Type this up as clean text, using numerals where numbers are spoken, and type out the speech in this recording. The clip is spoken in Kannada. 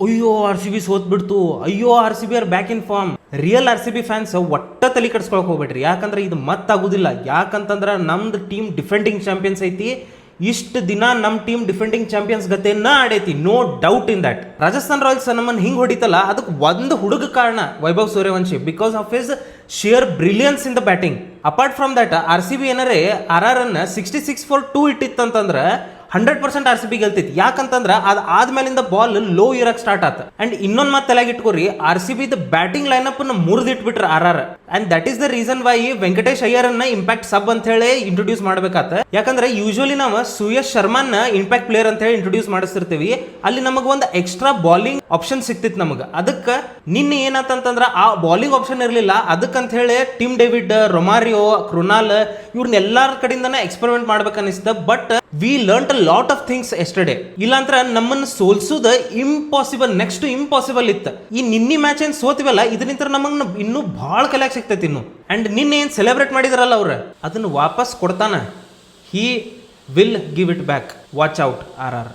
ಅಯ್ಯೋ ಆರ್ ಸಿ ಬಿ ಸೋತ್ ಬಿಡ್ತು, ಅಯ್ಯೋ R C B are back in form. Real R C B fans ಒಟ್ಟ ತಲೆ ಕೆಡಿಸ್ಕೊಳಕ್ ಹೋಗ್ಬೇಡ್ರಿ, ಯಾಕಂದ್ರೆ ಇದು ಮತ್ತಾಗುದಿಲ್ಲ. ಯಾಕಂತಂದ್ರೆ ನಮ್ದು ಟೀಮ್ ಡಿಫೆಂಡಿಂಗ್ ಚಾಂಪಿಯನ್ಸ್ ಐತಿ. ಇಷ್ಟು ದಿನ ನಮ್ಮ ಟೀಮ್ ಡಿಫೆಂಡಿಂಗ್ ಚಾಂಪಿಯನ್ಸ್ ಗತೆಯನ್ನ ಆಡೈತಿ, no doubt in that. Rajasthan royals ನಮ್ಮನ್ನು ಹಿಂಗ್ ಹೊಡಿತಲ್ಲ, ಅದಕ್ಕೆ ಒಂದು ಹುಡುಗ ಕಾರಣ Vaibhav Suryavanshi, because of his sheer brilliance in the batting. Apart from that R C B ಏನಾರೇ ಆರ್ ಅನ್ನ 66 for 2 ಇಟ್ಟಿತ್ತಂತಂದ್ರೆ 100% ಆರ್ ಸಿ ಬಿ ಗೆಲ್ತೈತಿ. ಯಾಕಂತಂದ್ರೆ ಅದು ಆದ್ಮೇಲಿಂದ ಬಾಲ್ ಲೋ ಇರಕ್ ಸ್ಟಾರ್ಟ್ ಆತ. ಅಂಡ್ ಇನ್ನೊಂದ್ ಮಾತು ತಲೆಗೆ ಇಟ್ಕೋರಿ, R C B batting lineup ಮುರಿದಿಟ್ಬಿಟ್ರೆ R. And that is the reason why Venkatesh Iyer ಅನ್ನ ಇಂಪ್ಯಾಕ್ಟ್ ಸಬ್ ಅಂತ ಹೇಳಿ ಇಂಟ್ರೊಡ್ಯೂಸ್ ಮಾಡ್ಬೇಕಾತ. ಯಾಕಂದ್ರೆ ಯೂಶುವಲಿ ನಾವು ಸುಯಶ್ ಶರ್ಮನ್ ಇಂಪ್ಯಾಕ್ಟ್ ಪ್ಲೇಯರ್ ಅಂತ ಹೇಳಿ ಇಂಟ್ರೊಡ್ಯೂಸ್ ಮಾಡಿಸ್ತಿರ್ತೀವಿ. ಅಲ್ಲಿ ನಮಗ ಒಂದು ಎಕ್ಸ್ಟ್ರಾ ಬಾಲಿಂಗ್ ಆಪ್ಷನ್ ಸಿಕ್ತಿತ್ತು ನಮಗ. ಅದಕ್ಕೆ ನಿನ್ನೆ ಏನಾತಂತಂದ್ರ ಆ ಬಾಲಿಂಗ್ ಆಪ್ಷನ್ ಇರಲಿಲ್ಲ. ಅದಕ್ಕಂತ ಹೇಳಿ ಟಿಮ್ ಡೇವಿಡ್, ರೊಮಾರಿಯೋ, ಕೃನಾಲ್ ಇವ್ರನ್ನ ಎಲ್ಲಾರ ಕಡೆಯಿಂದನೇ ಎಕ್ಸ್ಪೆರಿಮೆಂಟ್ ಮಾಡ್ಬೇಕನ್ನಿಸ್ತ. But we learn lot of things yesterday. ಇಲ್ಲಾಂದ್ರ ನಮ್ಮನ್ನು ಸೋಲ್ಸುದ ಇಂಪಾಸಿಬಲ್, ನೆಕ್ಸ್ಟ್ ಇಂಪಾಸಿಬಲ್ ಇತ್ತು. ಈ ನಿನ್ನೆ ಮ್ಯಾಚ್ ಏನ್ ಸೋತಿವಲ್ಲ, ಇದರಿಂದ ನಮಗ್ ಇನ್ನೂ ಭಾಳ ಕಲಿಯಾಕ್ ಸಿಗ್ತೈತಿ ಇನ್ನು. ಅಂಡ್ ನಿನ್ನೆ ಏನ್ ಸೆಲೆಬ್ರೇಟ್ ಮಾಡಿದಾರಲ್ಲ ಅವ್ರ, ಅದನ್ನು ವಾಪಸ್ ಕೊಡ್ತಾನ. He will give it back. Watch out R.